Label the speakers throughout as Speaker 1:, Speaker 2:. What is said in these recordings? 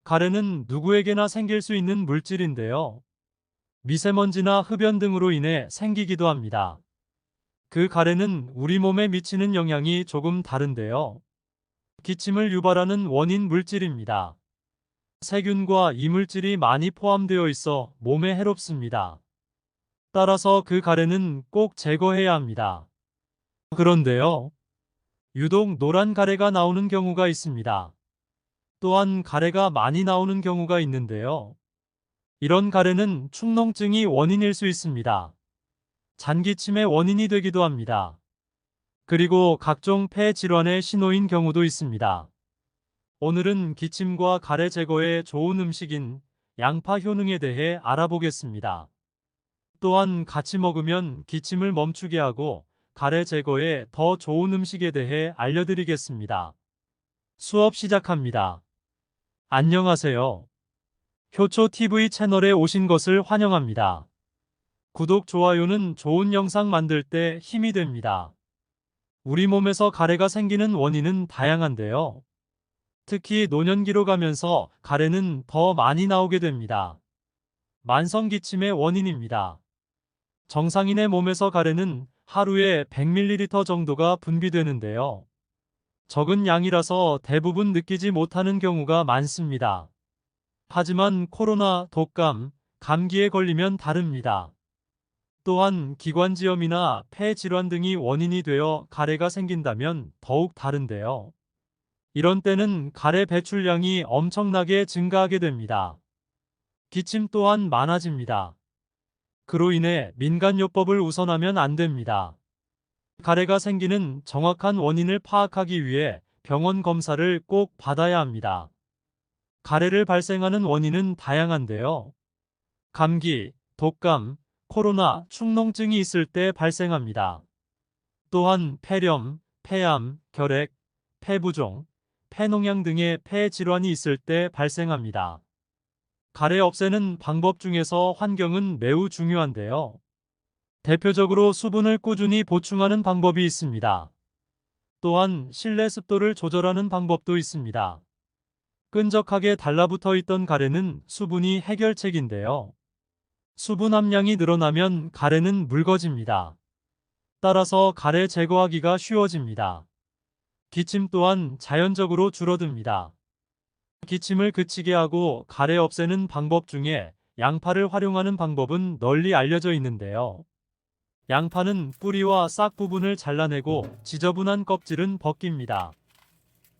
Speaker 1: 가래는 누구에게나 생길 수 있는 물질인데요. 미세먼지나 흡연 등으로 인해 생기기도 합니다. 그 가래는 우리 몸에 미치는 영향이 조금 다른데요. 기침을 유발하는 원인 물질입니다. 세균과 이물질이 많이 포함되어 있어 몸에 해롭습니다. 따라서 그 가래는 꼭 제거해야 합니다. 그런데요, 유독 노란 가래가 나오는 경우가 있습니다. 또한 가래가 많이 나오는 경우가 있는데요. 이런 가래는 축농증이 원인일 수 있습니다. 잔기침의 원인이 되기도 합니다. 그리고 각종 폐 질환의 신호인 경우도 있습니다. 오늘은 기침과 가래 제거에 좋은 음식인 양파 효능에 대해 알아보겠습니다. 또한 같이 먹으면 기침을 멈추게 하고 가래 제거에 더 좋은 음식에 대해 알려드리겠습니다. 수업 시작합니다. 안녕하세요. 효초TV 채널에 오신 것을 환영합니다. 구독, 좋아요는 좋은 영상 만들 때 힘이 됩니다. 우리 몸에서 가래가 생기는 원인은 다양한데요. 특히 노년기로 가면서 가래는 더 많이 나오게 됩니다. 만성 기침의 원인입니다. 정상인의 몸에서 가래는 하루에 100ml 정도가 분비되는데요. 적은 양이라서 대부분 느끼지 못하는 경우가 많습니다. 하지만 코로나, 독감, 감기에 걸리면 다릅니다. 또한 기관지염이나 폐 질환 등이 원인이 되어 가래가 생긴다면 더욱 다른데요. 이런 때는 가래 배출량이 엄청나게 증가하게 됩니다. 기침 또한 많아집니다. 그로 인해 민간요법을 우선하면 안 됩니다. 가래가 생기는 정확한 원인을 파악하기 위해 병원 검사를 꼭 받아야 합니다. 가래를 발생하는 원인은 다양한데요. 감기, 독감, 코로나, 축농증이 있을 때 발생합니다. 또한 폐렴, 폐암, 결핵, 폐부종, 폐농양 등의 폐 질환이 있을 때 발생합니다. 가래 없애는 방법 중에서 환경은 매우 중요한데요. 대표적으로 수분을 꾸준히 보충하는 방법이 있습니다. 또한 실내 습도를 조절하는 방법도 있습니다. 끈적하게 달라붙어 있던 가래는 수분이 해결책인데요. 수분 함량이 늘어나면 가래는 묽어집니다. 따라서 가래 제거하기가 쉬워집니다. 기침 또한 자연적으로 줄어듭니다. 기침을 그치게 하고 가래 없애는 방법 중에 양파를 활용하는 방법은 널리 알려져 있는데요. 양파는 뿌리와 싹 부분을 잘라내고 지저분한 껍질은 벗깁니다.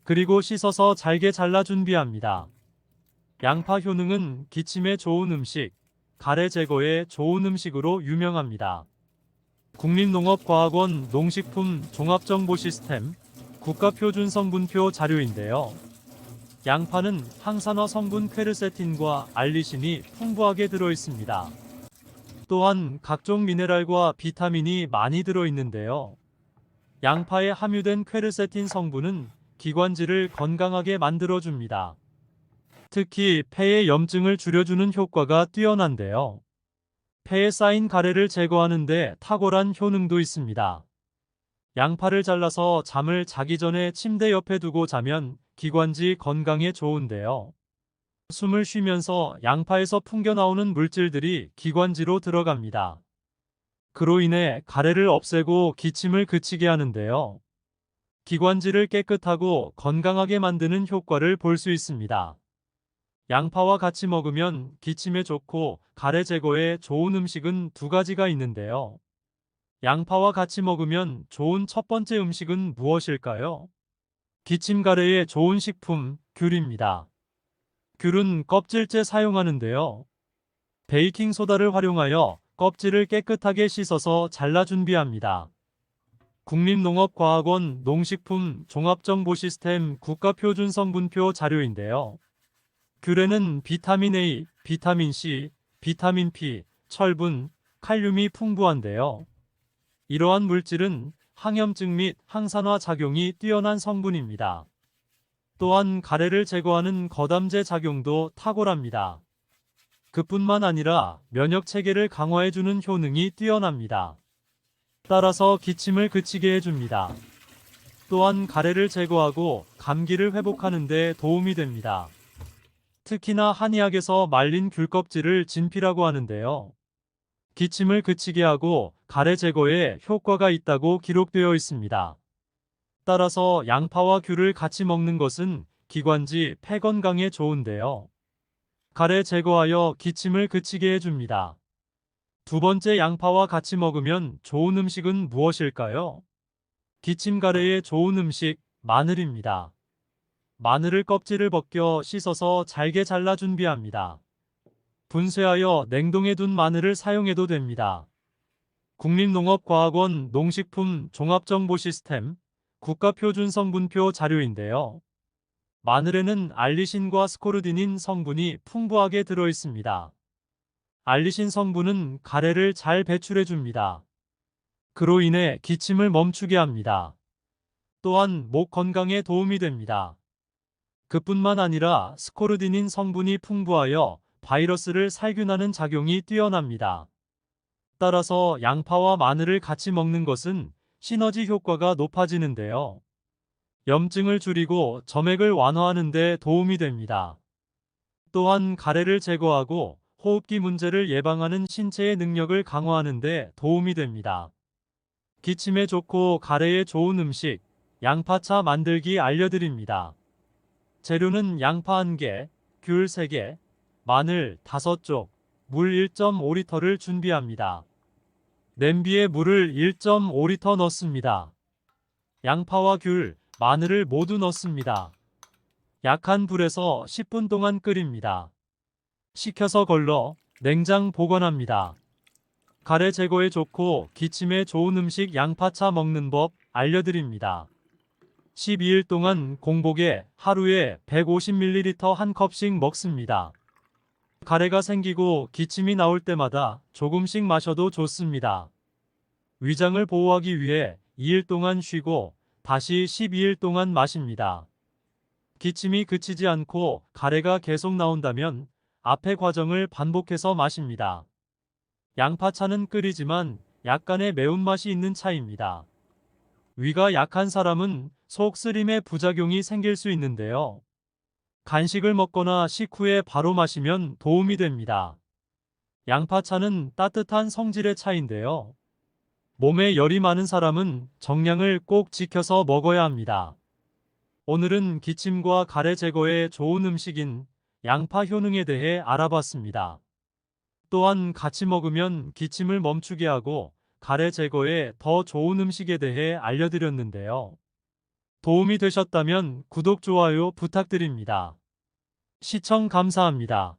Speaker 1: 그리고 씻어서 잘게 잘라 준비합니다. 양파 효능은 기침에 좋은 음식, 가래 제거에 좋은 음식으로 유명합니다. 국립농업과학원 농식품 종합정보 시스템 국가표준 성분표 자료인데요. 양파는 항산화 성분 퀘르세틴과 알리신이 풍부하게 들어있습니다. 또한 각종 미네랄과 비타민이 많이 들어있는데요. 양파에 함유된 퀘르세틴 성분은 기관지를 건강하게 만들어줍니다. 특히 폐의 염증을 줄여주는 효과가 뛰어난데요. 폐에 쌓인 가래를 제거하는 데 탁월한 효능도 있습니다. 양파를 잘라서 잠을 자기 전에 침대 옆에 두고 자면 기관지 건강에 좋은데요. 숨을 쉬면서 양파에서 풍겨나오는 물질들이 기관지로 들어갑니다. 그로 인해 가래를 없애고 기침을 그치게 하는데요. 기관지를 깨끗하고 건강하게 만드는 효과를 볼 수 있습니다. 양파와 같이 먹으면 기침에 좋고 가래 제거에 좋은 음식은 두 가지가 있는데요. 양파와 같이 먹으면 좋은 첫 번째 음식은 무엇일까요? 기침 가래에 좋은 식품, 귤입니다. 귤은 껍질째 사용하는데요. 베이킹소다를 활용하여 껍질을 깨끗하게 씻어서 잘라 준비합니다. 국립농업과학원 농식품 종합정보시스템 국가표준 성분표 자료인데요. 귤에는 비타민 A, 비타민 C, 비타민 P, 철분, 칼륨이 풍부한데요. 이러한 물질은 항염증 및 항산화 작용이 뛰어난 성분입니다. 또한 가래를 제거하는 거담제 작용도 탁월합니다. 그뿐만 아니라 면역 체계를 강화해주는 효능이 뛰어납니다. 따라서 기침을 그치게 해줍니다. 또한 가래를 제거하고 감기를 회복하는 데 도움이 됩니다. 특히나 한의학에서 말린 귤 껍질을 진피라고 하는데요. 기침을 그치게 하고 가래 제거에 효과가 있다고 기록되어 있습니다. 따라서 양파와 귤을 같이 먹는 것은 기관지, 폐 건강에 좋은데요. 가래 제거하여 기침을 그치게 해줍니다. 두 번째, 양파와 같이 먹으면 좋은 음식은 무엇일까요? 기침 가래에 좋은 음식, 마늘입니다. 마늘을 껍질을 벗겨 씻어서 잘게 잘라 준비합니다. 분쇄하여 냉동해 둔 마늘을 사용해도 됩니다. 국립농업과학원 농식품 종합정보 시스템 국가표준 성분표 자료인데요. 마늘에는 알리신과 스코르디닌 성분이 풍부하게 들어 있습니다. 알리신 성분은 가래를 잘 배출해 줍니다. 그로 인해 기침을 멈추게 합니다. 또한 목 건강에 도움이 됩니다. 그뿐만 아니라 스코르디닌 성분이 풍부하여 바이러스를 살균하는 작용이 뛰어납니다. 따라서 양파와 마늘을 같이 먹는 것은 시너지 효과가 높아지는데요. 염증을 줄이고 점액을 완화하는 데 도움이 됩니다. 또한 가래를 제거하고 호흡기 문제를 예방하는 신체의 능력을 강화하는 데 도움이 됩니다. 기침에 좋고 가래에 좋은 음식, 양파차 만들기 알려드립니다. 재료는 양파 1개, 귤 3개, 마늘 5쪽, 물 1.5리터를 준비합니다. 냄비에 물을 1.5리터 넣습니다. 양파와 귤, 마늘을 모두 넣습니다. 약한 불에서 10분 동안 끓입니다. 식혀서 걸러 냉장 보관합니다. 가래 제거에 좋고 기침에 좋은 음식 양파차 먹는 법 알려드립니다. 12일 동안 공복에 하루에 150ml 한 컵씩 먹습니다. 가래가 생기고 기침이 나올 때마다 조금씩 마셔도 좋습니다. 위장을 보호하기 위해 2일 동안 쉬고 다시 12일 동안 마십니다. 기침이 그치지 않고 가래가 계속 나온다면 앞의 과정을 반복해서 마십니다. 양파차는 끓이지만 약간의 매운맛이 있는 차입니다. 위가 약한 사람은 속 쓰림의 부작용이 생길 수 있는데요. 간식을 먹거나 식후에 바로 마시면 도움이 됩니다. 양파차는 따뜻한 성질의 차인데요. 몸에 열이 많은 사람은 정량을 꼭 지켜서 먹어야 합니다. 오늘은 기침과 가래 제거에 좋은 음식인 양파 효능에 대해 알아봤습니다. 또한 같이 먹으면 기침을 멈추게 하고 가래 제거에 더 좋은 음식에 대해 알려드렸는데요. 도움이 되셨다면 구독, 좋아요 부탁드립니다. 시청 감사합니다.